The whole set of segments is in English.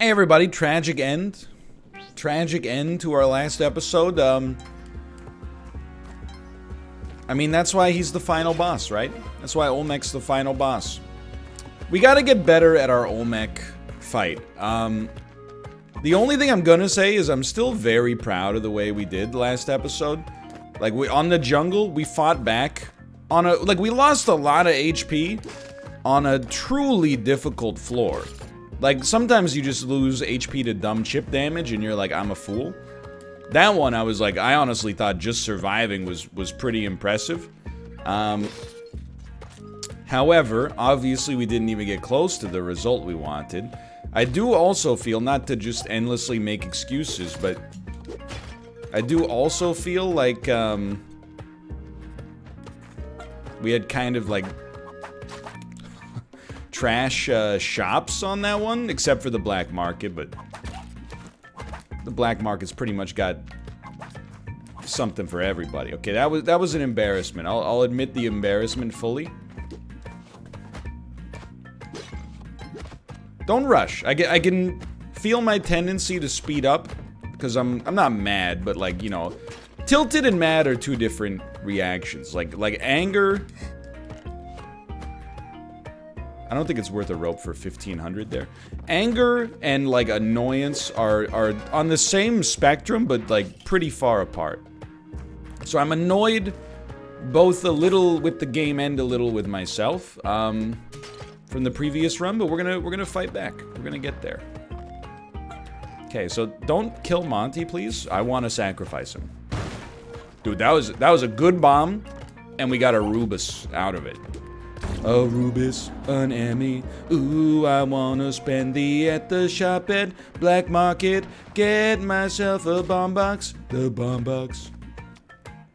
Hey everybody, tragic end. Tragic end to our last episode. I mean, that's why he's the final boss, right? That's why Olmec's the final boss. We gotta get better at our Olmec fight. The only thing I'm gonna say is I'm still very proud of the way we did last episode. Like, on the jungle, we fought back on a... Like, we lost a lot of HP on a truly difficult floor. Like, sometimes you just lose HP to dumb chip damage and you're like, I'm a fool. That one, I was like, I honestly thought just surviving was pretty impressive. However, obviously we didn't even get close to the result we wanted. I do also feel, not to just endlessly make excuses, but I do also feel like, we had kind of like trash shops on that one, except for the black market, but the black market's pretty much got something for everybody. Okay, that was an embarrassment. I'll admit the embarrassment fully. Don't rush. I can feel my tendency to speed up because I'm not mad, but like, you know, tilted and mad are two different reactions. Like anger. I don't think it's worth a rope for 1500 there. Anger and like annoyance are on the same spectrum, but like pretty far apart. So I'm annoyed both a little with the game and a little with myself from the previous run, but we're gonna fight back. We're gonna get there. Okay, so don't kill Monty, please. I want to sacrifice him. Dude, that was a good bomb, and we got a Rubus out of it. A Rubus, an Emmy. Ooh, I wanna spend at the shop at Black Market. Get myself a bomb box. The bomb box.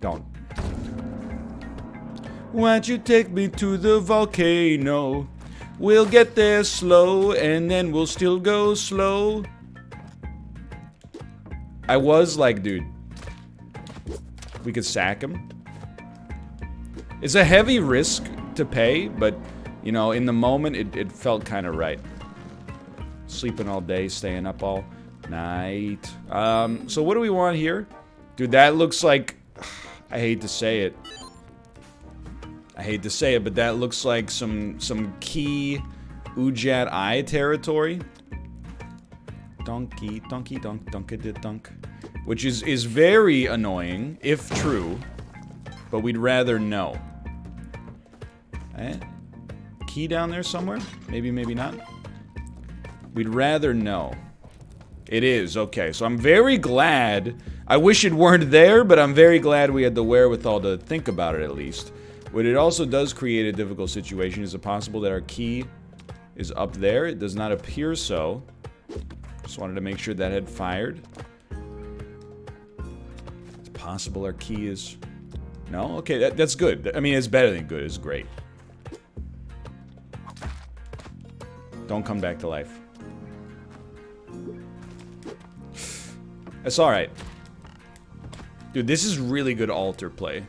Don't. Why'd you take me to the volcano? We'll get there slow, and then we'll still go slow. I was like, dude, we could sack him. It's a heavy risk to pay, but, you know, in the moment, it felt kind of right. Sleeping all day, staying up all night. So what do we want here? Dude, that looks like... I hate to say it. I hate to say it, but that looks like some key Ujat Eye territory. Donkey, donkey, donk, donkey, dunk. Which is very annoying, if true. But we'd rather know. Eh? Key down there somewhere? Maybe, maybe not. We'd rather know. It is, okay. So I'm very glad. I wish it weren't there, but I'm very glad we had the wherewithal to think about it at least. What it also does create a difficult situation. Is it possible that our key is up there? It does not appear so. Just wanted to make sure that had fired. It's possible our key is... No? Okay, that's good. I mean, it's better than good. It's great. Don't come back to life. That's alright. Dude, this is really good altar play.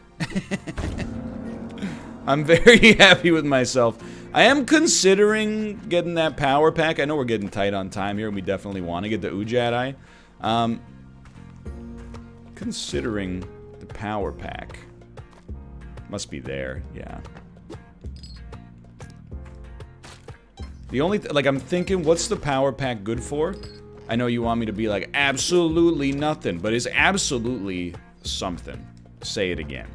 I'm very happy with myself. I am considering getting that power pack. I know we're getting tight on time here, and we definitely want to get the Ujat Eye. Considering the power pack. Must be there, yeah. The only, like, I'm thinking, what's the power pack good for? I know you want me to be like, absolutely nothing, but it's absolutely something. Say it again.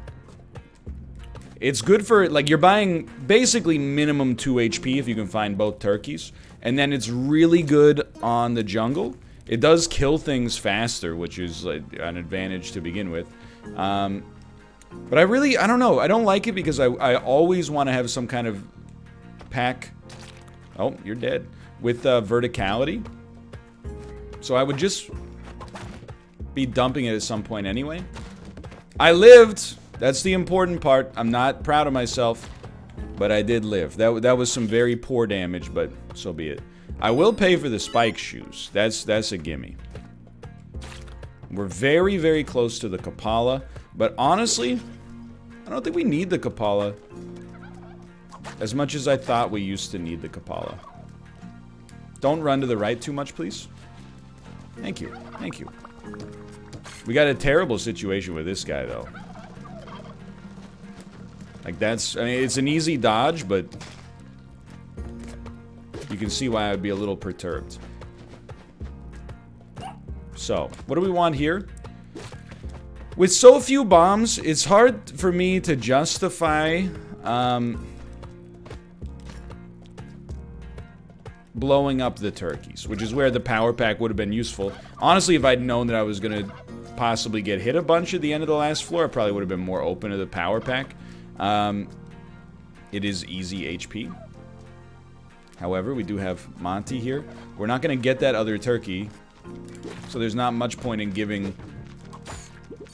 It's good for, like, you're buying basically minimum 2 HP if you can find both turkeys. And then it's really good on the jungle. It does kill things faster, which is like, an advantage to begin with. But I don't know. I don't like it because I always want to have some kind of pack. Oh, you're dead. With verticality. So I would just be dumping it at some point anyway. I lived. That's the important part. I'm not proud of myself, but I did live. That was some very poor damage, but so be it. I will pay for the spike shoes. That's a gimme. We're very, very close to the Kapala, but honestly, I don't think we need the Kapala as much as I thought we used to need the Kapala. Don't run to the right too much, please. Thank you. Thank you. We got a terrible situation with this guy, though. Like, that's... I mean, it's an easy dodge, but... you can see why I would be a little perturbed. So, what do we want here? With so few bombs, it's hard for me to justify... blowing up the turkeys, which is where the power pack would have been useful. Honestly, if I'd known that I was going to possibly get hit a bunch at the end of the last floor, I probably would have been more open to the power pack. It is easy HP. However, we do have Monty here. We're not going to get that other turkey, so there's not much point in giving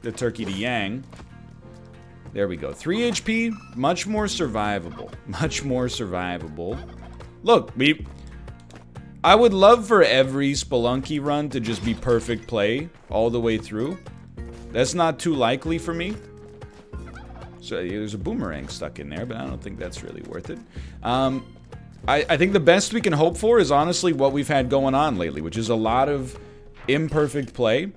the turkey to Yang. There we go. 3 HP, much more survivable. Much more survivable. Look, I would love for every Spelunky run to just be perfect play all the way through. That's not too likely for me. So there's a boomerang stuck in there, but I don't think that's really worth it. I think the best we can hope for is honestly what we've had going on lately, which is a lot of imperfect play.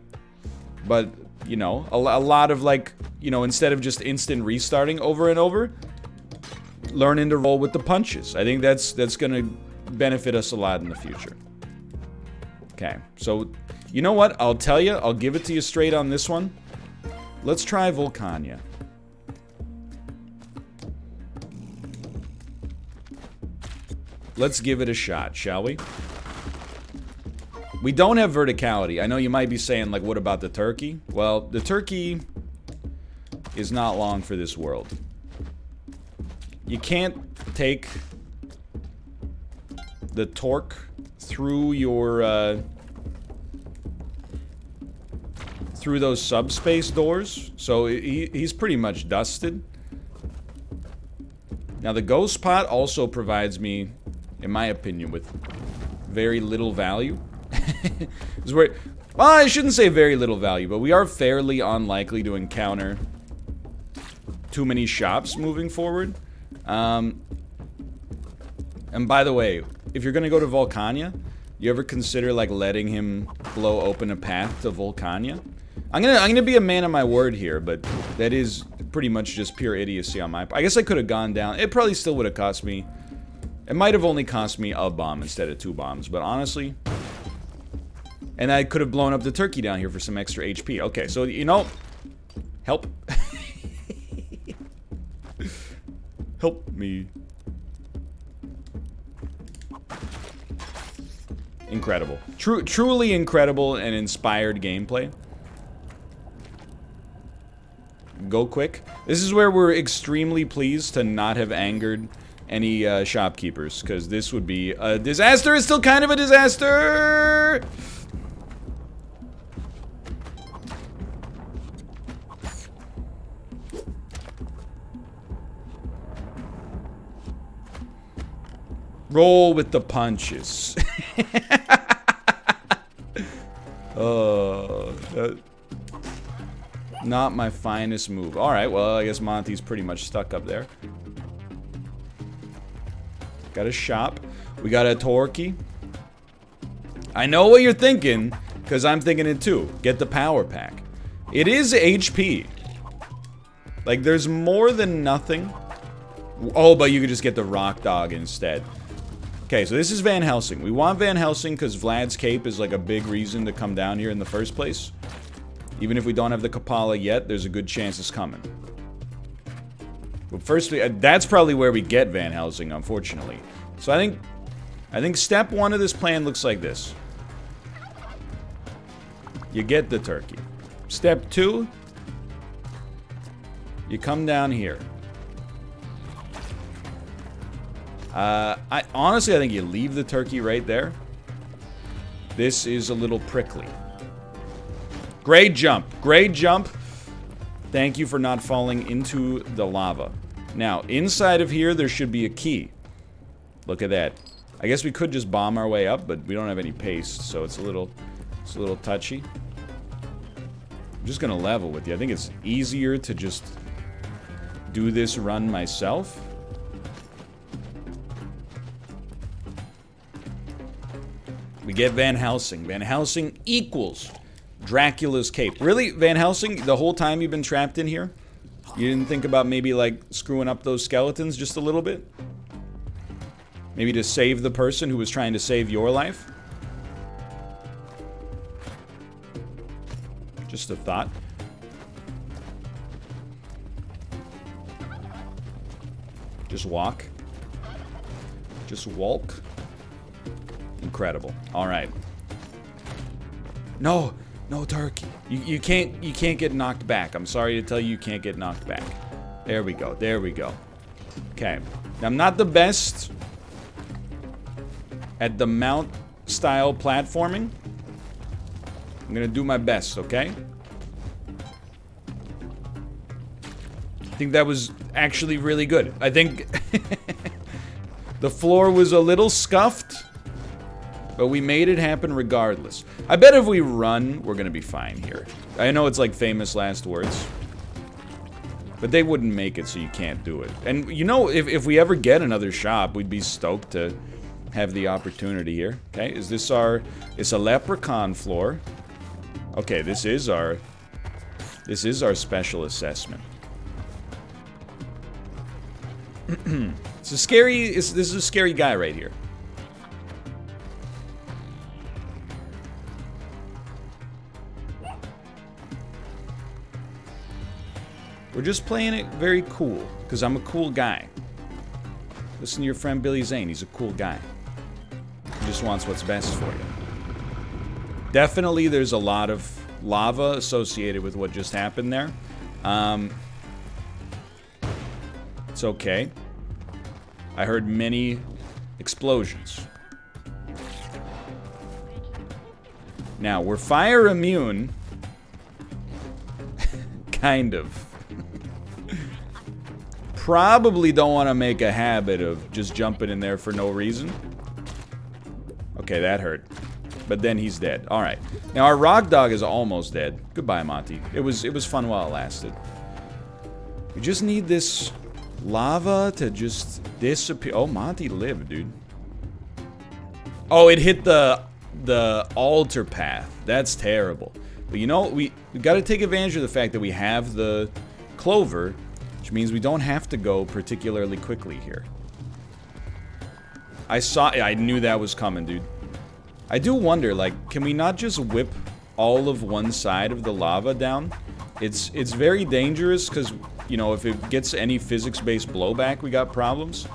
But, you know, a lot of like, you know, instead of just instant restarting over and over, learning to roll with the punches. I think that's going to benefit us a lot in the future. Okay, so you know what? I'll tell you. I'll give it to you straight on this one. Let's try Volcania. Let's give it a shot, shall we? We don't have verticality. I know you might be saying, like, what about the turkey? Well, the turkey is not long for this world. You can't take the torque through your, through those subspace doors. So he's pretty much dusted. Now, the ghost pot also provides me, in my opinion, with very little value. Well, I shouldn't say very little value, but we are fairly unlikely to encounter too many shops moving forward. And by the way, if you're gonna go to Volcania, you ever consider like letting him blow open a path to Volcania? I'm gonna be a man of my word here, but that is pretty much just pure idiocy on my part. I guess I could have gone down. It probably still would have cost me. It might have only cost me a bomb instead of 2 bombs, but honestly. And I could have blown up the turkey down here for some extra HP. Okay, so you know, help. Help me. Incredible. Truly incredible and inspired gameplay. Go quick. This is where we're extremely pleased to not have angered any shopkeepers, because this would be a disaster. It's still kind of a disaster. Roll with the punches. Not my finest move. Alright, well, I guess Monty's pretty much stuck up there. Got a shop. We got a Torquey. I know what you're thinking, because I'm thinking it too. Get the power pack. It is HP. Like, there's more than nothing. Oh, but you could just get the rock dog instead. Okay, so this is Van Helsing. We want Van Helsing because Vlad's cape is like a big reason to come down here in the first place. Even if we don't have the Kapala yet, there's a good chance it's coming. But first, that's probably where we get Van Helsing, unfortunately. So I think step 1 of this plan looks like this. You get the turkey. Step 2, you come down here. Honestly, I think you leave the turkey right there. This is a little prickly. Great jump. Great jump. Thank you for not falling into the lava. Now, inside of here, there should be a key. Look at that. I guess we could just bomb our way up, but we don't have any paste, so it's a little touchy. I'm just gonna level with you. I think it's easier to just do this run myself. get Van Helsing. Van Helsing equals Dracula's cape. Really, Van Helsing, the whole time you've been trapped in here, you didn't think about maybe, like, screwing up those skeletons just a little bit? Maybe to save the person who was trying to save your life? Just a thought. Just walk. Just walk. Incredible. All right. No, no turkey. You can't get knocked back. I'm sorry to tell you, you can't get knocked back. There we go. There we go. Okay. Now, I'm not the best at the mount style platforming. I'm gonna do my best, okay? I think that was actually really good. I think the floor was a little scuffed, but we made it happen regardless. I bet if we run, we're gonna be fine here. I know it's like famous last words, but they wouldn't make it so you can't do it. And you know, if we ever get another shop, we'd be stoked to have the opportunity here. Okay, is this our... It's a leprechaun floor. Okay, this is our special assessment. It's a scary... This is a scary guy right here. We're just playing it very cool, because I'm a cool guy. Listen to your friend Billy Zane, he's a cool guy. He just wants what's best for you. Definitely there's a lot of lava associated with what just happened there. It's okay. I heard many explosions. Now, we're fire immune. Kind of. Probably don't want to make a habit of just jumping in there for no reason. Okay, that hurt. But then he's dead. Alright. Now, our rock dog is almost dead. Goodbye, Monty. It was fun while it lasted. We just need this lava to just disappear. Oh, Monty lived, dude. Oh, it hit the altar path. That's terrible. But you know, we got to take advantage of the fact that we have the clover, which means we don't have to go particularly quickly here. I knew that was coming, dude. I do wonder, like, can we not just whip all of one side of the lava down? It's very dangerous because, you know, if it gets any physics-based blowback, we got problems.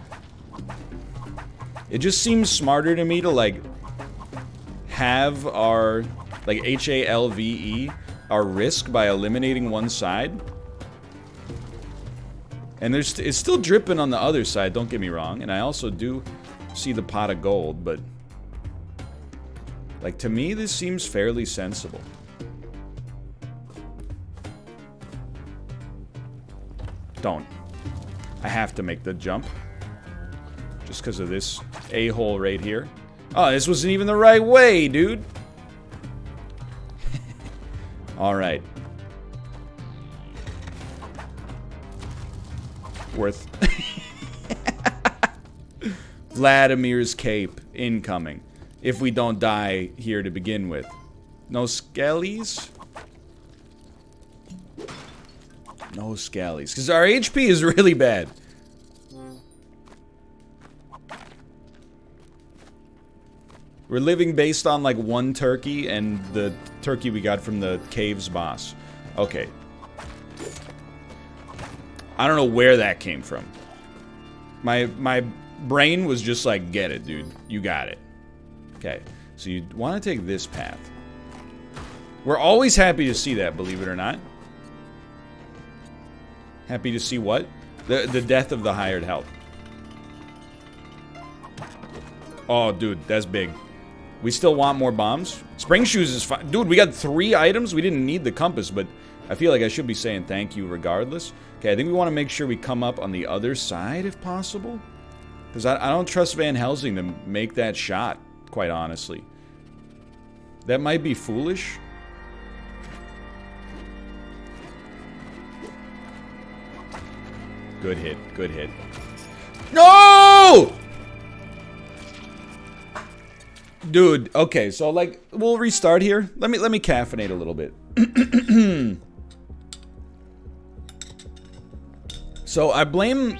It just seems smarter to me to, like, have our, like, HALVE, our risk by eliminating one side. And it's still dripping on the other side, don't get me wrong. And I also do see the pot of gold, but... like, to me, this seems fairly sensible. Don't. I have to make the jump. Just because of this a-hole right here. Oh, this wasn't even the right way, dude. Alright. Worth. Vladimir's cape incoming. If we don't die here to begin with. No skellies? No skellies. Because our HP is really bad. We're living based on like one turkey and the turkey we got from the cave's boss. Okay. I don't know where that came from. My brain was just like, get it, dude. You got it. Okay, so you want to take this path. We're always happy to see that, believe it or not. Happy to see what? The death of the hired help. Oh, dude, that's big. We still want more bombs? Spring shoes is fine. Dude, we got 3 items. We didn't need the compass, but I feel like I should be saying thank you regardless. Okay, I think we want to make sure we come up on the other side if possible. Because I don't trust Van Helsing to make that shot, quite honestly. That might be foolish. Good hit, good hit. No! Dude, okay, so like we'll restart here. Let me caffeinate a little bit. So I blame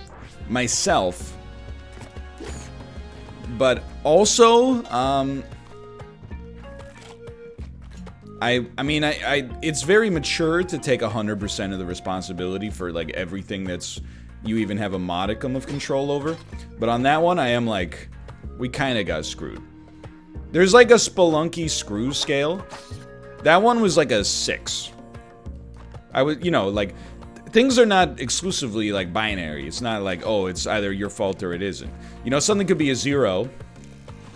myself, but also I mean it's very mature to take 100% of the responsibility for like everything that's you even have a modicum of control over. But on that one, I am like, we kind of got screwed. There's like a Spelunky screw scale. That one was like a 6. I was, you know, like, things are not exclusively like binary. It's not like, oh, it's either your fault or it isn't. You know, something could be a 0.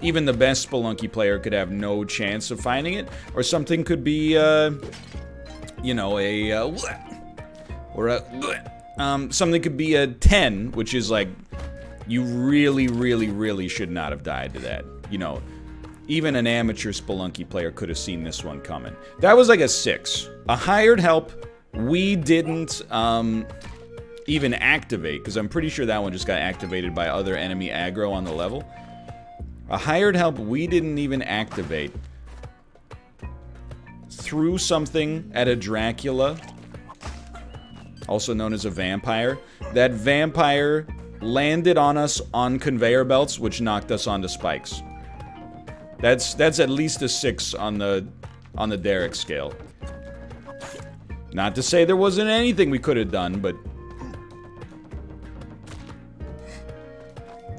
Even the best Spelunky player could have no chance of finding it. Or something could be, you know, something could be a 10, which is like, you really should not have died to that. You know, even an amateur Spelunky player could have seen this one coming. That was like a 6. A hired help, we didn't even activate, because I'm pretty sure that one just got activated by other enemy aggro on the level. A hired help we didn't even activate. Threw something at a Dracula, also known as a vampire. That vampire landed on us on conveyor belts, which knocked us onto spikes. That's at least a 6 on the Derek scale. Not to say there wasn't anything we could have done, but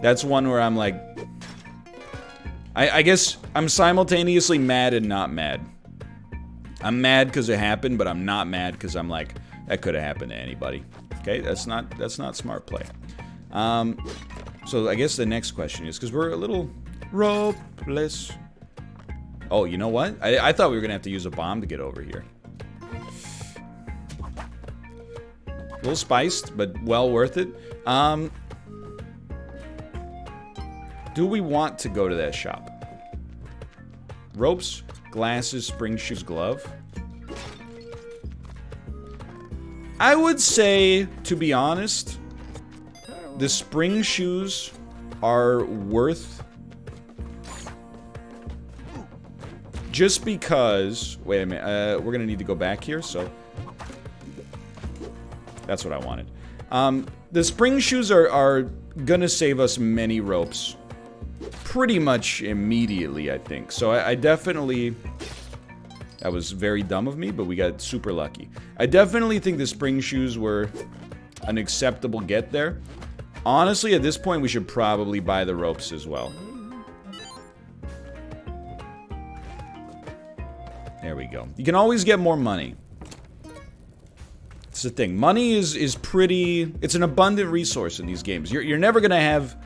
that's one where I'm like, I guess I'm simultaneously mad and not mad. I'm mad because it happened, but I'm not mad because I'm like, that could have happened to anybody. Okay, that's not smart play. So I guess the next question is, because we're a little ropeless. Oh, you know what? I thought we were gonna have to use a bomb to get over here. A little spiced, but well worth it. Do we want to go to that shop? Ropes, glasses, spring shoes, glove. I would say, to be honest, the spring shoes are worth... Just because... Wait a minute, we're gonna need to go back here, so... That's what I wanted. The spring shoes are gonna save us many ropes. Pretty much immediately, I think. So I definitely... That was very dumb of me, but we got super lucky. I definitely think the spring shoes were an acceptable get there. Honestly, at this point, we should probably buy the ropes as well. There we go. You can always get more money. It's the thing. Money is pretty... It's an abundant resource in these games. You're never gonna have...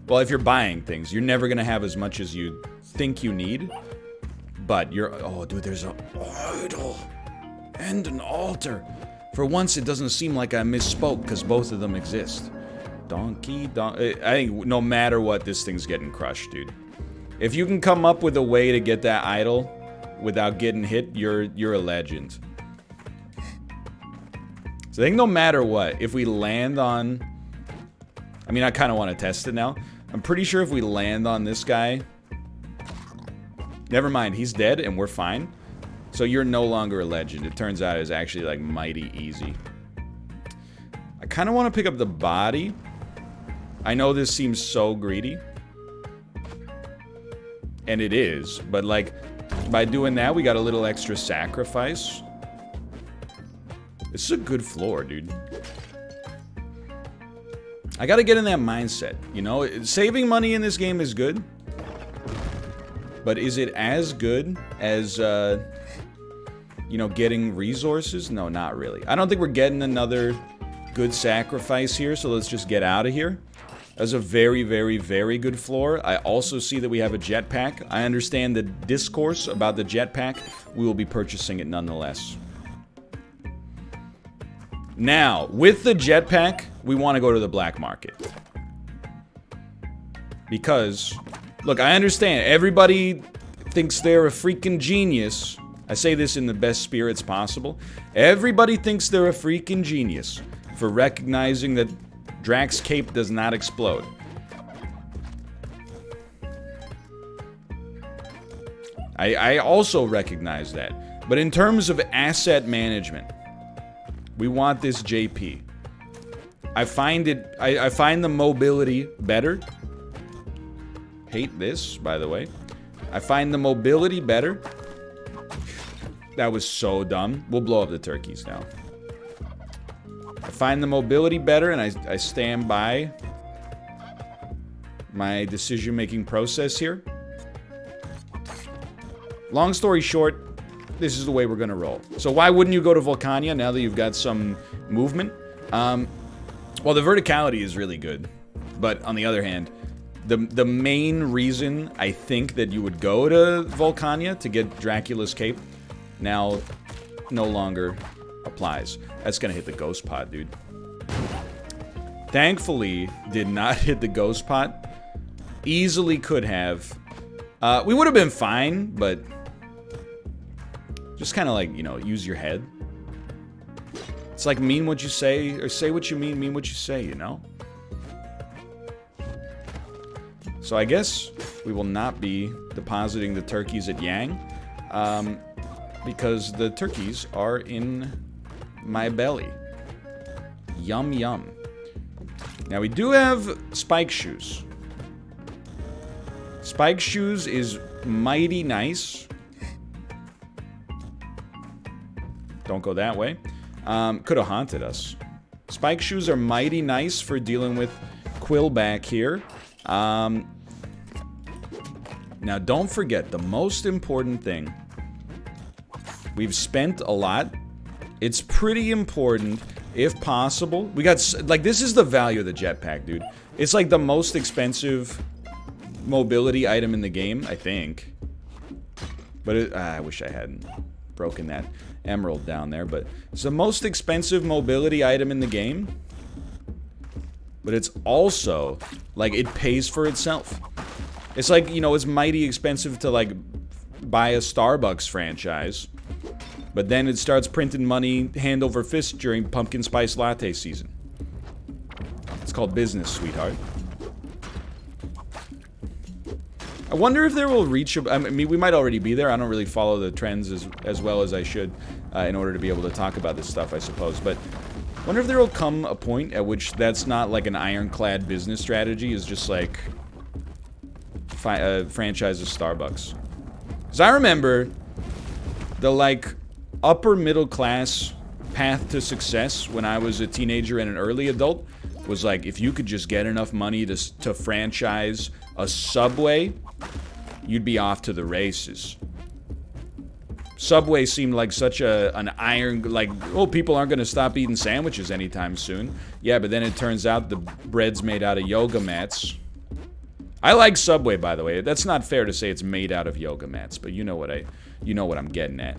Well, if you're buying things, you're never gonna have as much as you think you need. But you're... Oh, dude, there's an idol. And an altar. For once, it doesn't seem like I misspoke, because both of them exist. Donkey... I think no matter what, this thing's getting crushed, dude. If you can come up with a way to get that idol without getting hit, you're a legend. So I think no matter what, if we land on... I mean, I kind of want to test it now. I'm pretty sure if we land on this guy... Never mind, he's dead and we're fine. So you're no longer a legend. It turns out it's actually, like, mighty easy. I kind of want to pick up the body. I know this seems so greedy. And it is. But, like, by doing that, we got a little extra sacrifice. This is a good floor, dude. I gotta get in that mindset, you know? Saving money in this game is good. But is it as good as, you know, getting resources? No, not really. I don't think we're getting another good sacrifice here, so let's just get out of here. That's a very, very, very good floor. I also see that we have a jetpack. I understand the discourse about the jetpack. We will be purchasing it nonetheless. Now, with the jetpack, we want to go to the black market. Because, look, I understand. Everybody thinks they're a freaking genius. I say this in the best spirits possible. Everybody thinks they're a freaking genius for recognizing that Drax's cape does not explode. I also recognize that. But in terms of asset management, we want this JP. I find the mobility better. Hate this, by the way. I find the mobility better. That was so dumb. We'll blow up the turkeys now. I find the mobility better, and I stand by my decision-making process here. Long story short, this is the way we're gonna roll. So why wouldn't you go to Vulcania now that you've got some movement? Well, the verticality is really good. But on the other hand, the main reason I think that you would go to Vulcania to get Dracula's cape now no longer applies. That's gonna hit the ghost pot, dude. Thankfully, did not hit the ghost pot. Easily could have. We would have been fine, but just kind of like, you know, use your head. It's like mean what you say, or say what you mean what you say, you know? So I guess we will not be depositing the turkeys at Yang, because the turkeys are in my belly. Yum, yum. Now we do have spike shoes. Spike shoes is mighty nice. Don't go that way. Could have haunted us. Spike shoes are mighty nice for dealing with Quillback here. Now don't forget, the most important thing. We've spent a lot. It's pretty important, if possible. We got, like, this is the value of the jetpack, dude. It's like the most expensive mobility item in the game, I think. But I wish I hadn't broken that emerald down there, but it's the most expensive mobility item in the game. But it's also, like, it pays for itself. It's like, you know, it's mighty expensive to, like, buy a Starbucks franchise. But then it starts printing money hand over fist during pumpkin spice latte season. It's called business, sweetheart. I wonder if there will reach I mean, we might already be there. I don't really follow the trends as well as I should in order to be able to talk about this stuff, I suppose. But I wonder if there will come a point at which that's not like an ironclad business strategy. Is just like franchise of Starbucks. Because I remember the, like, upper middle class path to success when I was a teenager and an early adult was like, if you could just get enough money to franchise a Subway, you'd be off to the races. Subway seemed like such an iron, like, oh, people aren't going to stop eating sandwiches anytime soon. Yeah, but then it turns out the bread's made out of yoga mats. I like Subway, by the way. That's not fair to say it's made out of yoga mats, but you know what I'm getting at.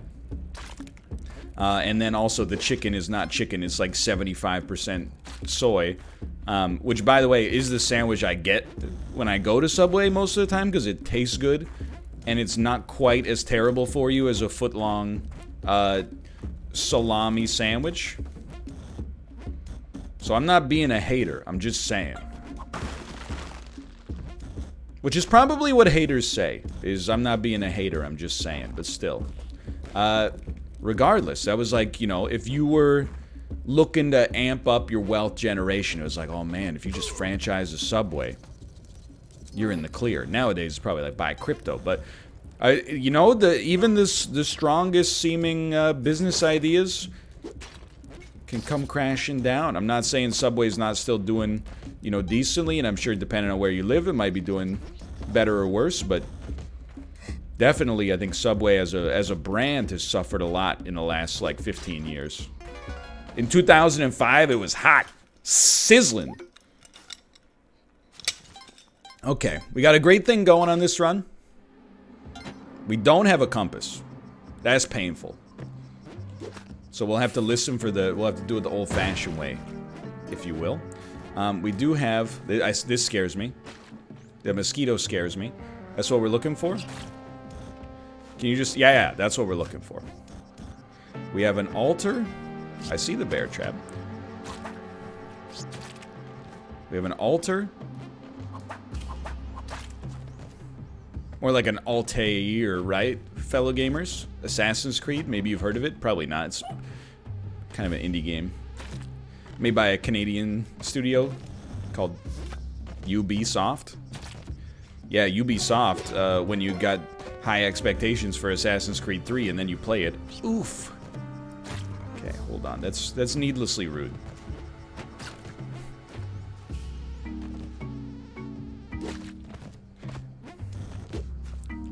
And then also the chicken is not chicken, it's like 75% soy. Which, by the way, is the sandwich I get when I go to Subway most of the time, because it tastes good. And it's not quite as terrible for you as a foot-long salami sandwich. So I'm not being a hater, I'm just saying. Which is probably what haters say, is I'm not being a hater, I'm just saying, but still. Regardless, that was like, you know, if you were looking to amp up your wealth generation, it was like, oh man, if you just franchise a Subway, you're in the clear. Nowadays, it's probably like buy crypto, but, you know, even the strongest seeming business ideas can come crashing down. I'm not saying Subway's not still doing, you know, decently, and I'm sure depending on where you live, it might be doing better or worse, but definitely I think Subway as a brand has suffered a lot in the last, like, 15 years. In 2005, it was hot. Sizzling. Okay, we got a great thing going on this run. We don't have a compass. That's painful. So we'll have to listen for we'll have to do it the old-fashioned way, if you will. We do have, this scares me. The mosquito scares me. That's what we're looking for? Can you just, yeah, that's what we're looking for. We have an altar. I see the bear trap. We have an altar. More like an Altair, right? fellow gamers. Assassin's Creed, maybe you've heard of it. Probably not. It's kind of an indie game. Made by a Canadian studio called Ubisoft. Yeah, Ubisoft, when you got high expectations for Assassin's Creed 3 and then you play it. Oof. Okay, hold on. That's needlessly rude.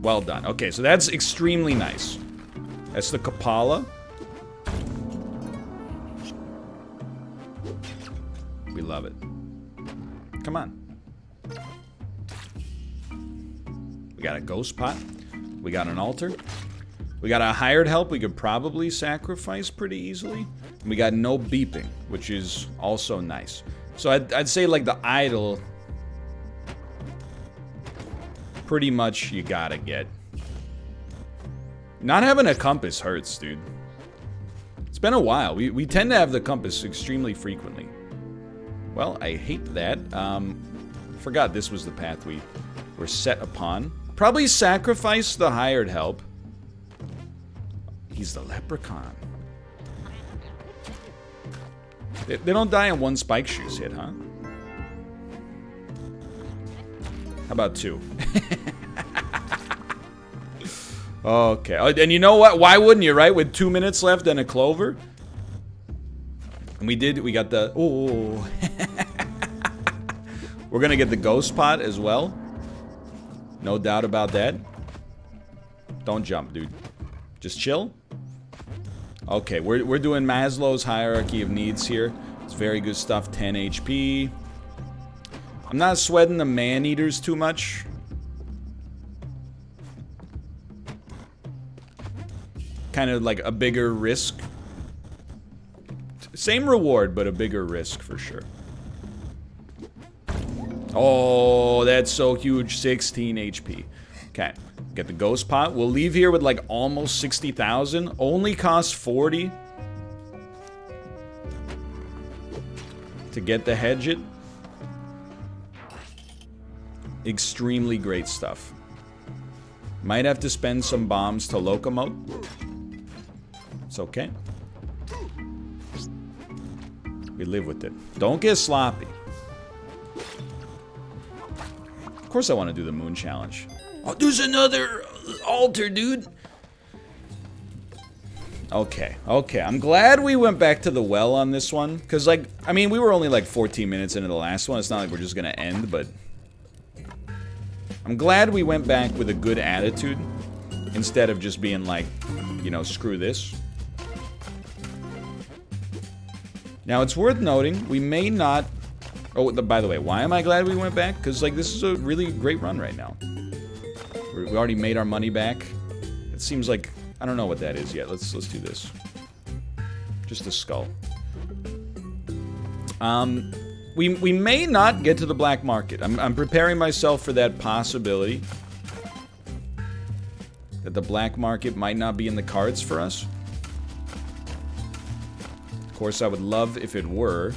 Well done. Okay, so that's extremely nice. That's the Kapala. We love it. Come on. We got a ghost pot. We got an altar. We got a hired help we could probably sacrifice pretty easily. And we got no beeping, which is also nice. So I'd say like the idol, pretty much you gotta get. Not having a compass hurts, dude. It's been a while. We tend to have the compass extremely frequently. Well, I hate that. Forgot this was the path we were set upon. Probably sacrifice the hired help. He's the leprechaun. They don't die in one spike shoes hit, huh? How about two? Okay. Oh, and you know what? Why wouldn't you, right? With 2 minutes left and a clover. And we got the... Oh. We're gonna get the ghost pot as well. No doubt about that. Don't jump, dude. Just chill. Okay, we're doing Maslow's hierarchy of needs here. It's very good stuff. 10 HP. I'm not sweating the man-eaters too much. Kind of like a bigger risk. Same reward, but a bigger risk for sure. Oh, that's so huge. 16 HP. Okay. Get the ghost pot. We'll leave here with like almost 60,000. Only costs 40 to get the hedge it. Extremely great stuff. Might have to spend some bombs to locomote. It's okay. We live with it. Don't get sloppy. Of course I want to do the moon challenge. Oh, there's another altar, dude. Okay, okay. I'm glad we went back to the well on this one. Because, like, I mean, we were only like 14 minutes into the last one. It's not like we're just going to end, but... I'm glad we went back with a good attitude. Instead of just being like, you know, screw this. Now, it's worth noting, we may not... Oh, by the way, why am I glad we went back? Because, like, this is a really great run right now. We already made our money back. It seems like... I don't know what that is yet. Let's do this. Just a skull. We may not get to the black market. I'm preparing myself for that possibility. That the black market might not be in the cards for us. Of course, I would love if it were.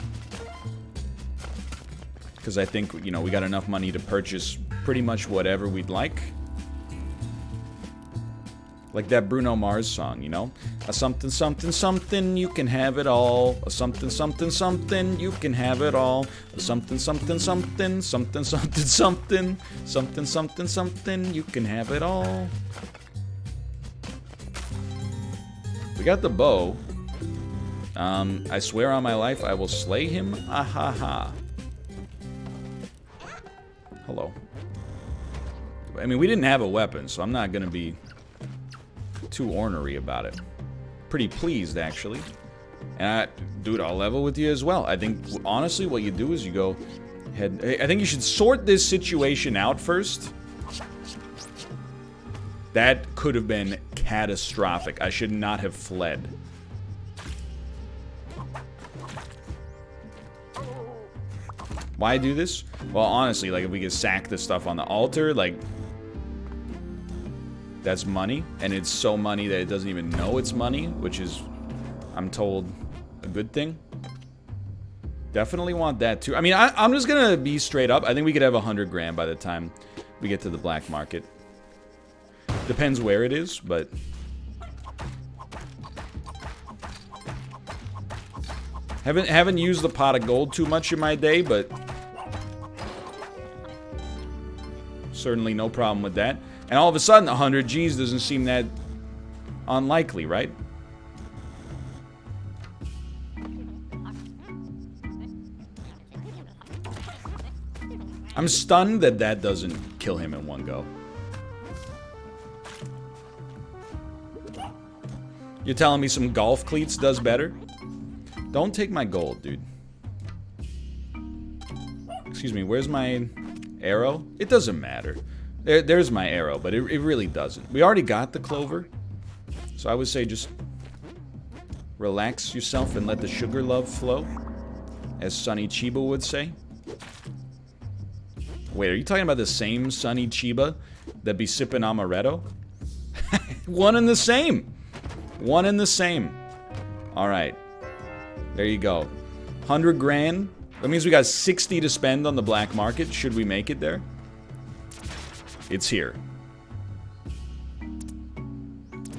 Because I think, you know, we got enough money to purchase pretty much whatever we'd like. Like that Bruno Mars song, you know? A something, something, something, you can have it all. A something, something, something, you can have it all. A something, something, something, something, something, something, something, something, something, you can have it all. We got the bow. I swear on my life I will slay him. Ah ha ha. Hello. I mean, we didn't have a weapon, so I'm not gonna be too ornery about it. Pretty pleased, actually. And dude, I'll level with you as well. I think, honestly, what you do is you go ahead. I think you should sort this situation out first. That could have been catastrophic. I should not have fled. Why do this? Well, honestly, like, if we could sack the stuff on the altar, like... That's money, and it's so money that it doesn't even know it's money, which is, I'm told, a good thing. Definitely want that too. I mean, I'm just gonna be straight up. I think we could have 100 grand by the time we get to the black market. Depends where it is, but... Haven't used the pot of gold too much in my day, but... certainly no problem with that. And all of a sudden, 100 G's doesn't seem that unlikely, right? I'm stunned that that doesn't kill him in one go. You're telling me some golf cleats does better? Don't take my gold, dude. Excuse me, where's my arrow? It doesn't matter. There's my arrow, but it really doesn't. We already got the clover. So I would say just relax yourself and let the sugar love flow, as Sonny Chiba would say. Wait, are you talking about the same Sonny Chiba that be sipping amaretto? One and the same. One and the same. Alright. There you go. 100 grand. That means we got 60 to spend on the black market. Should we make it there? It's here.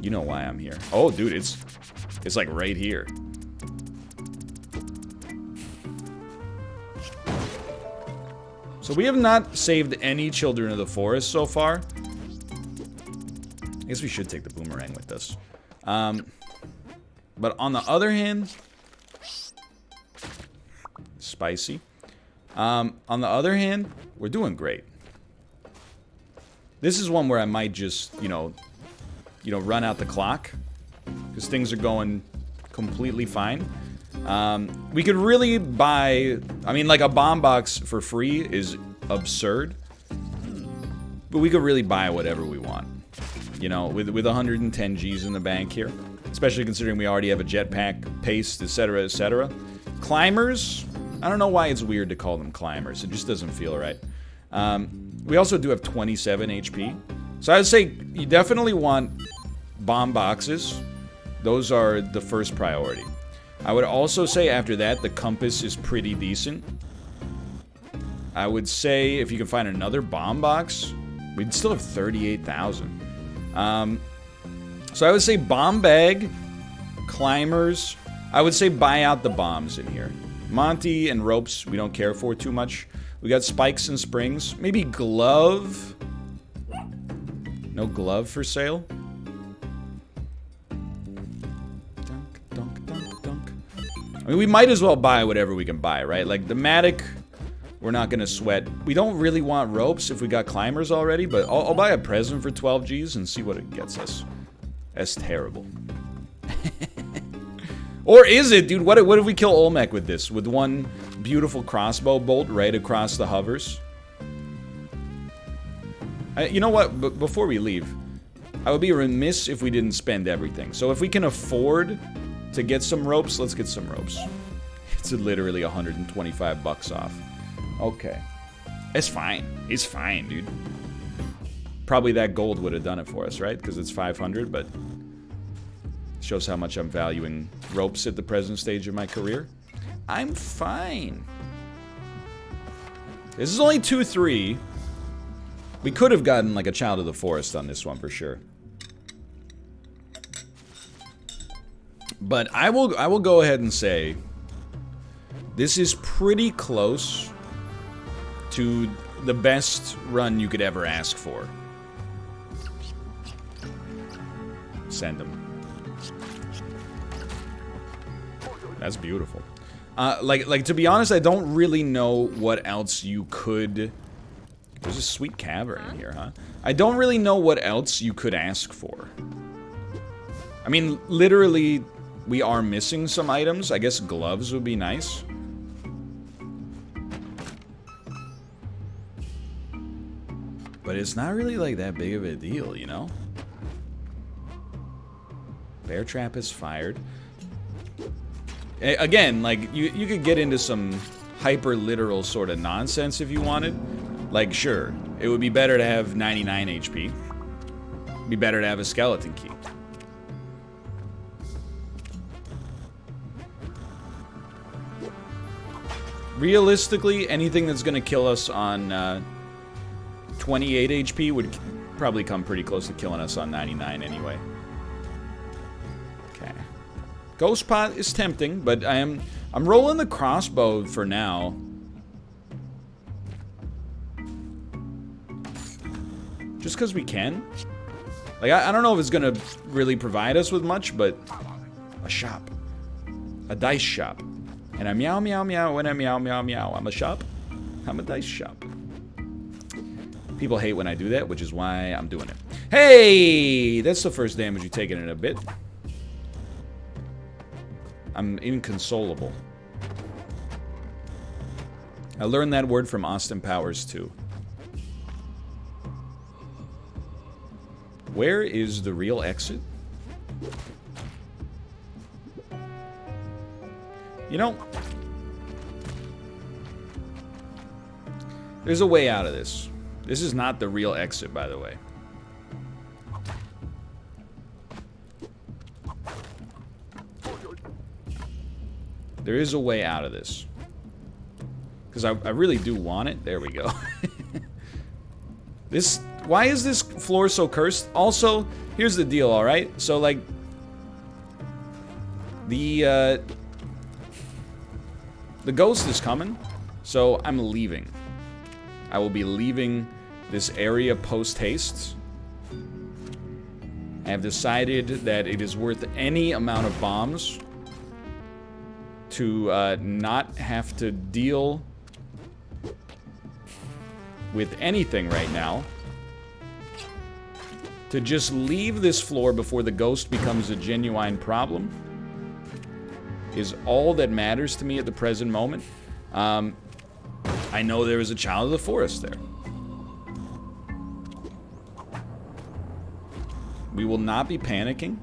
You know why I'm here. Oh, dude, it's like right here. So we have not saved any Children of the Forest so far. I guess we should take the boomerang with us. But on the other hand... spicy. On the other hand, we're doing great. This is one where I might just, you know, run out the clock. Because things are going completely fine. We could really buy... I mean, like, a bomb box for free is absurd. But we could really buy whatever we want. You know, with 110 G's in the bank here. Especially considering we already have a jetpack, paste, etc., etc. Climbers... I don't know why it's weird to call them climbers. It just doesn't feel right. We also do have 27 HP. So I would say you definitely want bomb boxes. Those are the first priority. I would also say after that, the compass is pretty decent. I would say if you can find another bomb box, we'd still have 38,000. So I would say bomb bag, climbers. I would say buy out the bombs in here. Monty and ropes, we don't care for too much. We got spikes and springs. Maybe glove. No glove for sale. Dunk, dunk, dunk, dunk. I mean, we might as well buy whatever we can buy, right? Like the Matic, we're not gonna sweat. We don't really want ropes if we got climbers already, but I'll buy a present for 12 G's and see what it gets us. That's terrible. Or is it, dude? What if we kill Olmec with this? With one beautiful crossbow bolt right across the hovers? You know what? Before we leave, I would be remiss if we didn't spend everything. So if we can afford to get some ropes, let's get some ropes. It's literally 125 bucks off. Okay. It's fine. It's fine, dude. Probably that gold would have done it for us, right? Because it's 500, but... shows how much I'm valuing ropes at the present stage of my career. I'm fine. This is only 2-3. We could have gotten like a Child of the Forest on this one for sure. But I will go ahead and say this is pretty close to the best run you could ever ask for. Send them. That's beautiful. Like to be honest, I don't really know what else you could... There's a sweet cavern in here, huh? I don't really know what else you could ask for. I mean, literally, we are missing some items. I guess gloves would be nice. But it's not really like that big of a deal, you know? Bear trap is fired. Again, like, you could get into some hyper-literal sort of nonsense if you wanted. Like, sure, it would be better to have 99 HP. It'd be better to have a skeleton key. Realistically, anything that's gonna kill us on 28 HP would probably come pretty close to killing us on 99 anyway. Okay. Ghost pot is tempting, but I'm rolling the crossbow for now. Just because we can. Like, I don't know if it's gonna really provide us with much, but a shop. A dice shop. And I meow meow meow when I meow meow meow. I'm a shop. I'm a dice shop. People hate when I do that, which is why I'm doing it. Hey! That's the first damage you've taken in a bit. I'm inconsolable. I learned that word from Austin Powers, too. Where is the real exit? You know, there's a way out of this. This is not the real exit, by the way. There is a way out of this. Because I really do want it. There we go. Why is this floor so cursed? Also, here's the deal, alright? So, like, the ghost is coming, so I'm leaving. I will be leaving this area post-haste. I have decided that it is worth any amount of bombs to not have to deal with anything right now. To just leave this floor before the ghost becomes a genuine problem is all that matters to me at the present moment. I know there is a child of the forest there. We will not be panicking.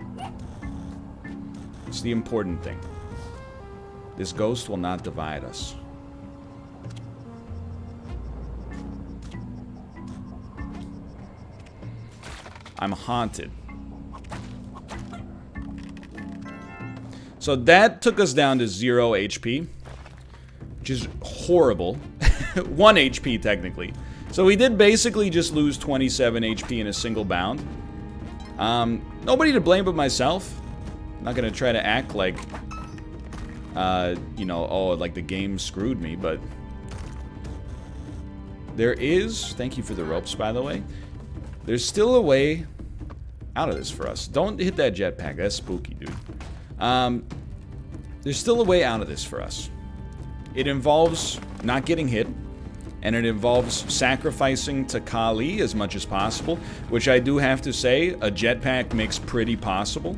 It's the important thing. This ghost will not divide us. I'm haunted. So that took us down to 0 HP, which is horrible. 1 HP technically. So we did basically just lose 27 HP in a single bound. Nobody to blame but myself. I'm not gonna try to act like, you know, oh, like the game screwed me, but there is, thank you for the ropes, by the way. There's still a way out of this for us. Don't hit that jetpack. That's spooky, dude. There's still a way out of this for us. It involves not getting hit, and it involves sacrificing to Kali as much as possible, which I do have to say, a jetpack makes pretty possible.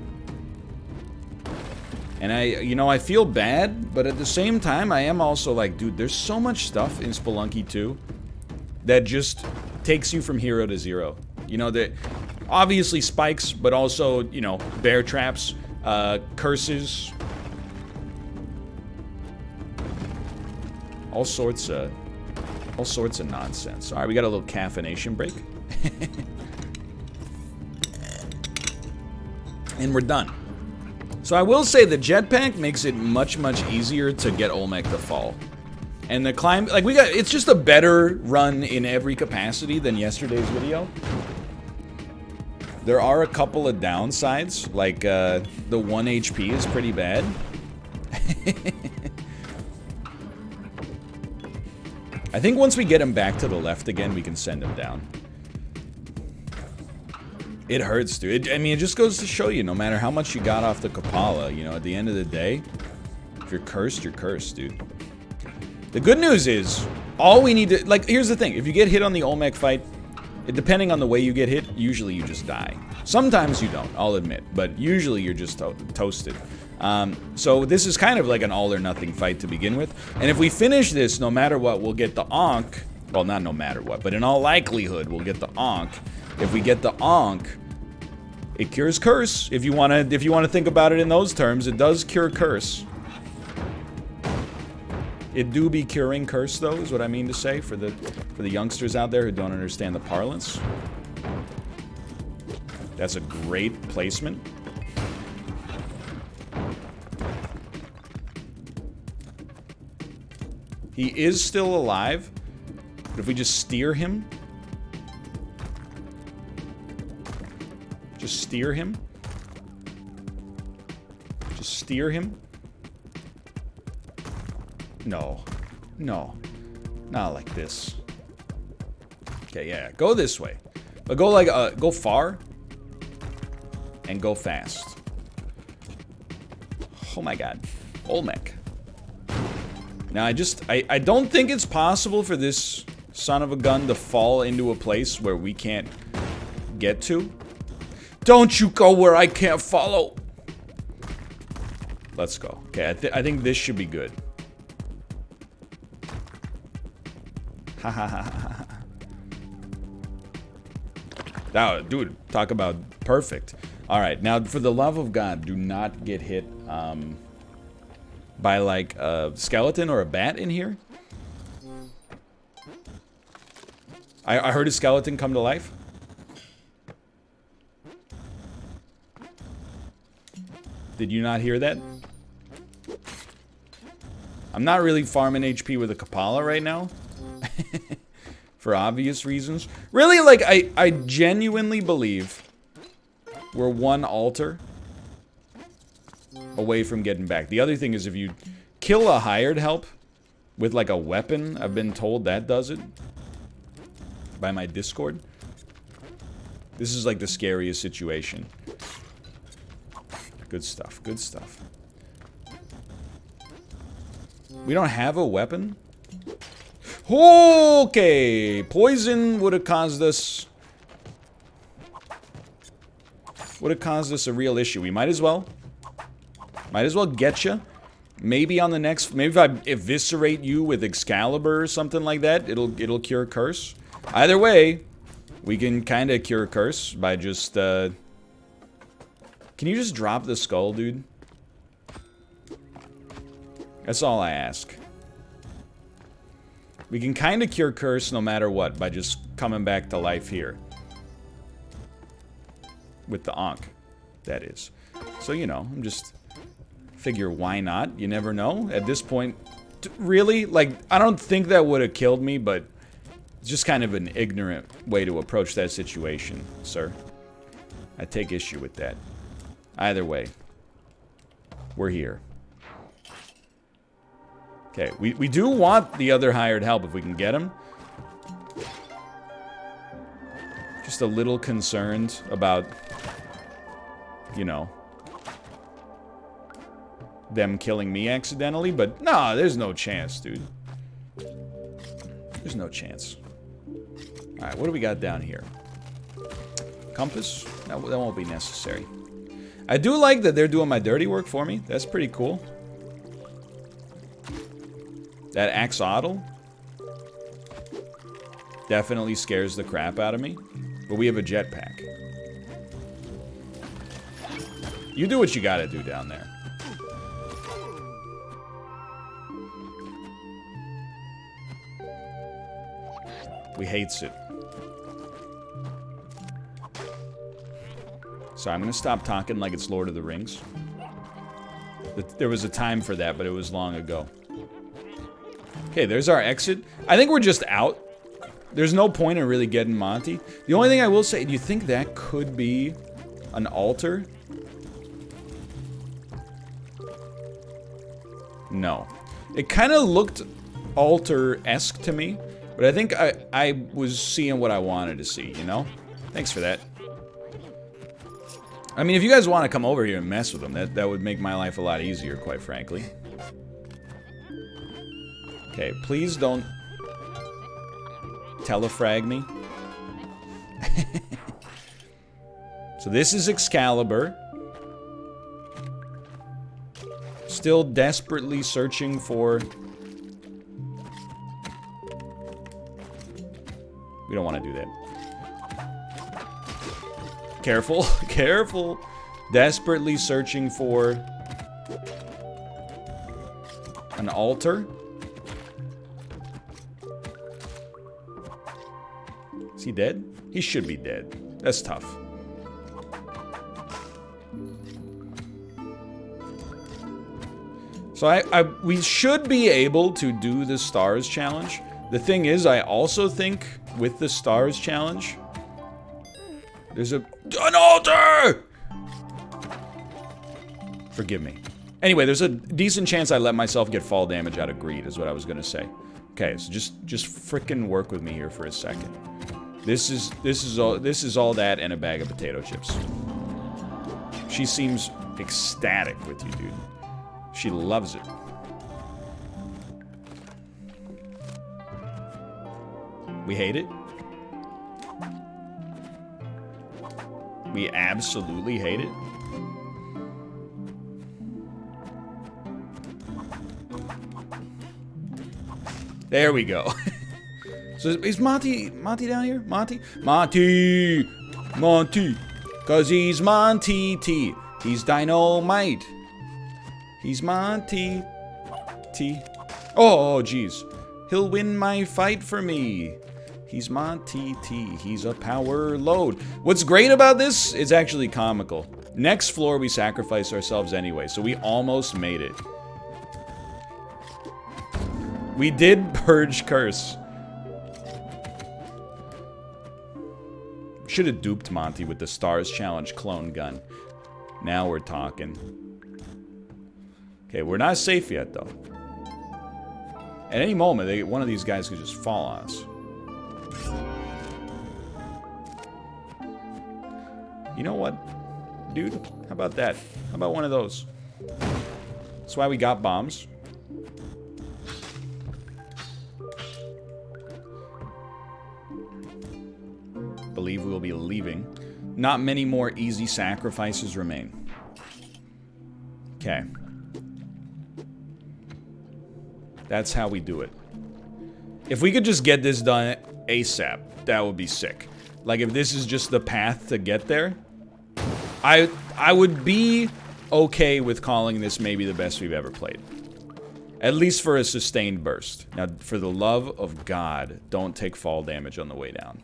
And I feel bad, but at the same time, I am also like, dude, there's so much stuff in Spelunky 2 that just takes you from 0 to 0. You know, that obviously spikes, but also, you know, bear traps, curses, all sorts of nonsense. All right, we got a little caffeination break, and we're done. So I will say the jetpack makes it much easier to get Olmec to fall. And the climb, like, it's just a better run in every capacity than yesterday's video. There are a couple of downsides, like the 1 HP is pretty bad. I think once we get him back to the left again, we can send him down. It hurts, dude. I mean, it just goes to show you, no matter how much you got off the Kapala, you know, at the end of the day, if you're cursed, dude. The good news is, all we need to, like, here's the thing. If you get hit on the Olmec fight, depending on the way you get hit, usually you just die. Sometimes you don't, I'll admit, but usually you're just toasted. So this is kind of like an all or nothing fight to begin with. And if we finish this, no matter what, we'll get the Ankh. Well, not no matter what, but in all likelihood, we'll get the Ankh. If we get the Ankh, it cures curse. If you wanna think about it in those terms, it does cure curse. It do be curing curse, though, is what I mean to say for the youngsters out there who don't understand the parlance. That's a great placement. He is still alive, but if we just steer him, Just steer him. Just steer him. No. No. Not like this. Okay, yeah. Go this way. But go like, go far. And go fast. Oh my god. Olmec. Now, I don't think it's possible for this son of a gun to fall into a place where we can't get to. Don't you go where I can't follow. Let's go. Okay, I think this should be good. Ha ha ha ha. Now, dude, talk about perfect. All right, now for the love of God, do not get hit by like a skeleton or a bat in here. I heard a skeleton come to life. Did you not hear that? I'm not really farming HP with a Kapala right now. For obvious reasons. Really, like, I genuinely believe we're one altar away from getting back. The other thing is if you kill a hired help with, like, a weapon, I've been told that does it. By my Discord. This is, like, the scariest situation. Good stuff, good stuff. We don't have a weapon? Okay, poison would have caused us... would have caused us a real issue. We might as well. Might as well get you. Maybe on the next... maybe if I eviscerate you with Excalibur or something like that, it'll cure curse. Either way, we can kind of cure curse by just... can you just drop the skull, dude? That's all I ask. We can kind of cure curse no matter what by just coming back to life here. With the Ankh, that is. So, you know, I'm just... figure why not? You never know. At this point, really? Like, I don't think that would have killed me, but... it's just kind of an ignorant way to approach that situation, sir. I take issue with that. Either way, we're here. Okay, we do want the other hired help if we can get him. Just a little concerned about, you know, them killing me accidentally, but no, there's no chance, dude. There's no chance. Alright, what do we got down here? Compass? That won't be necessary. I do like that they're doing my dirty work for me. That's pretty cool. That axolotl definitely scares the crap out of me. But we have a jetpack. You do what you gotta do down there. We hates it. So I'm gonna stop talking like it's Lord of the Rings. There was a time for that, but it was long ago. Okay, there's our exit. I think we're just out. There's no point in really getting Monty. The only thing I will say, do you think that could be an altar? No. It kind of looked altar-esque to me, but I think I was seeing what I wanted to see, you know? Thanks for that. I mean, if you guys want to come over here and mess with them, that would make my life a lot easier, quite frankly. Okay, please don't telefrag me. So this is Excalibur. Still desperately searching for... we don't want to do that. Careful, careful. Desperately searching for an altar. Is he dead? He should be dead. That's tough. So we should be able to do the stars challenge. The thing is, I also think with the stars challenge, There's an altar! Forgive me. Anyway, there's a decent chance I let myself get fall damage out of greed, is what I was gonna say. Okay, so just frickin' work with me here for a second. This is all that and a bag of potato chips. She seems ecstatic with you, dude. She loves it. We hate it? We absolutely hate it? There we go. So is Monty down here? Monty? Cause he's Monty T. He's dynamite. He's Monty T. Oh, jeez. He'll win my fight for me. He's Monty T. He's a power load. What's great about this is actually comical. Next floor we sacrifice ourselves anyway, so we almost made it. We did purge curse. Should have duped Monty with the Stars Challenge clone gun. Now we're talking. Okay, we're not safe yet, though. At any moment, one of these guys could just fall on us. You know what, dude? How about that? How about one of those? That's why we got bombs. Believe we will be leaving. Not many more easy sacrifices remain. Okay. That's how we do it. If we could just get this done ASAP, that would be sick. Like, if this is just the path to get there, I would be okay with calling this maybe the best we've ever played. At least for a sustained burst. Now, for the love of God, don't take fall damage on the way down.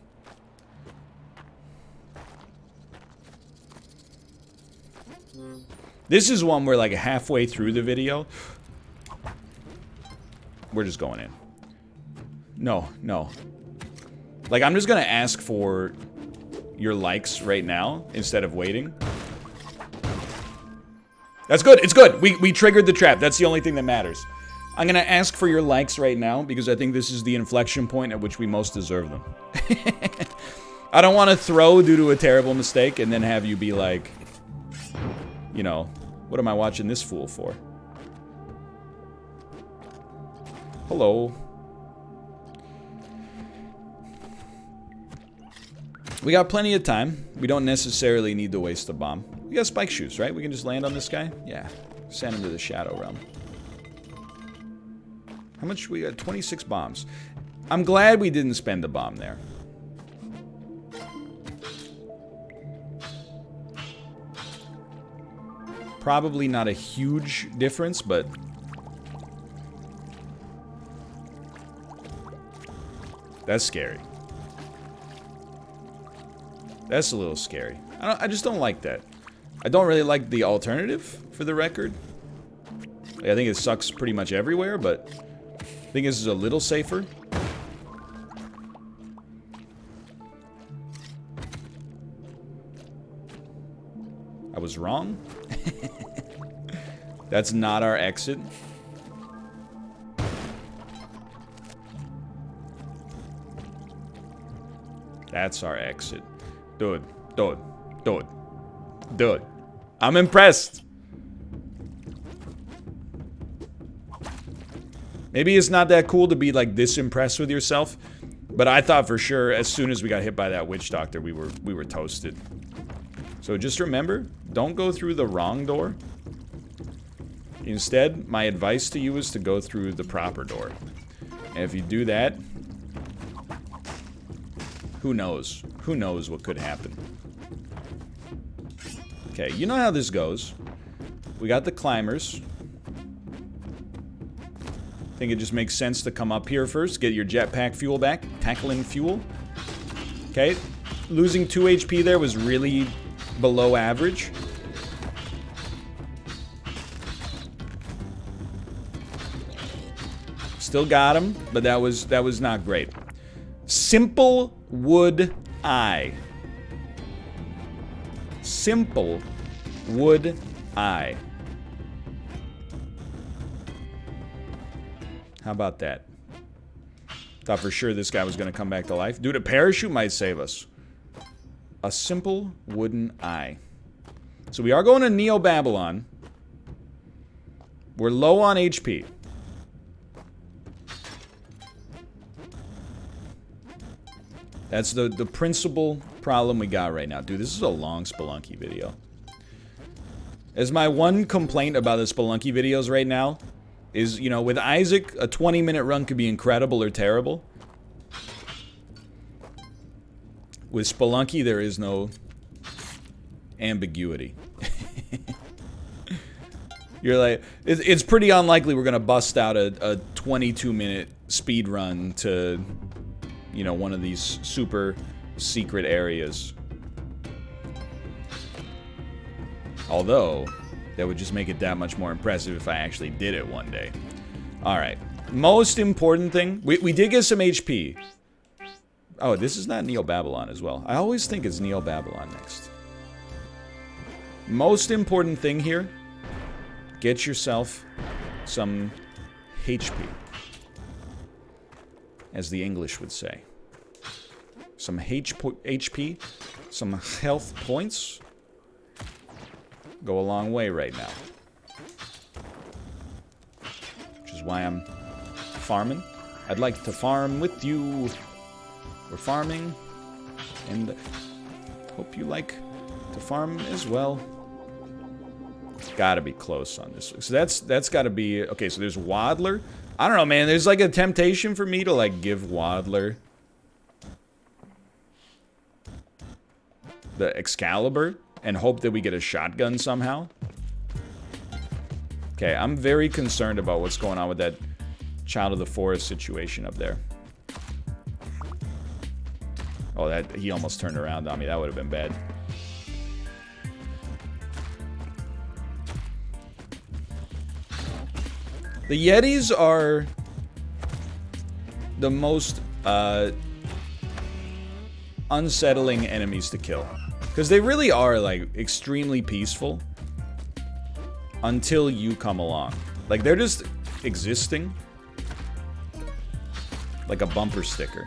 This is one where, like, halfway through the video, we're just going in. No, no. Like, I'm just gonna ask for your likes right now instead of waiting. That's good. It's good. We triggered the trap. That's the only thing that matters. I'm gonna ask for your likes right now because I think this is the inflection point at which we most deserve them. I don't want to throw due to a terrible mistake and then have you be like, you know, what am I watching this fool for? Hello. We got plenty of time. We don't necessarily need to waste a bomb. We got spike shoes, right? We can just land on this guy? Yeah. Send him to the Shadow Realm. How much? We got 26 bombs. I'm glad we didn't spend a bomb there. Probably not a huge difference, but... that's scary. That's a little scary. I just don't like that. I don't really like the alternative, for the record. Like, I think it sucks pretty much everywhere, but... I think this is a little safer. I was wrong. That's not our exit. That's our exit. Dude. I'm impressed. Maybe it's not that cool to be like this impressed with yourself, but I thought for sure as soon as we got hit by that witch doctor, we were toasted. So just remember, don't go through the wrong door. Instead, my advice to you is to go through the proper door. And if you do that, who knows? Who knows what could happen? Okay, you know how this goes. We got the climbers. I think it just makes sense to come up here first, get your jetpack fuel back, tackling fuel. Okay, losing 2 HP there was really below average. Still got him, but that was not great. Simple wood eye. simple would I? How about that? Thought for sure this guy was going to come back to life. Dude, a parachute might save us. A simple wooden eye. So we are going to Neo-Babylon. We're low on HP. That's the principal problem we got right now. Dude, this is a long Spelunky video. As my one complaint about the Spelunky videos right now is, you know, with Isaac, a 20-minute run could be incredible or terrible. With Spelunky, there is no ambiguity. You're like, it's pretty unlikely we're gonna bust out a 22-minute speed run to, you know, one of these super secret areas. Although, that would just make it that much more impressive if I actually did it one day. Alright. Most important thing, we did get some HP. Oh, this is not Neo-Babylon as well. I always think it's Neo-Babylon next. Most important thing here, get yourself some HP. As the English would say. Some HP, some health points. Go a long way right now. Which is why I'm farming. I'd like to farm with you. We're farming. And hope you like to farm as well. Gotta be close on this. So that's gotta be... Okay, so there's Waddler. I don't know, man. There's like a temptation for me to like give Waddler the Excalibur and hope that we get a shotgun somehow. Okay, I'm very concerned about what's going on with that Child of the Forest situation up there. Oh, that he almost turned around on me. That would have been bad. The Yetis are the most unsettling enemies to kill. Because they really are, like, extremely peaceful until you come along. Like, they're just existing like a bumper sticker.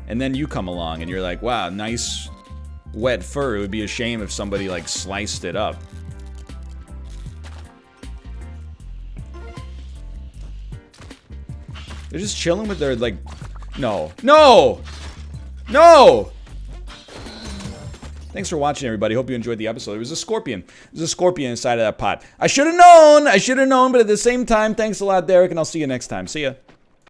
And then you come along and you're like, wow, nice wet fur. It would be a shame if somebody, like, sliced it up. They're just chilling with their, like... No. No! No! Thanks for watching, everybody. Hope you enjoyed the episode. It was a scorpion. There's a scorpion inside of that pot. I should have known! I should have known, but at the same time, thanks a lot, Derek, and I'll see you next time. See ya.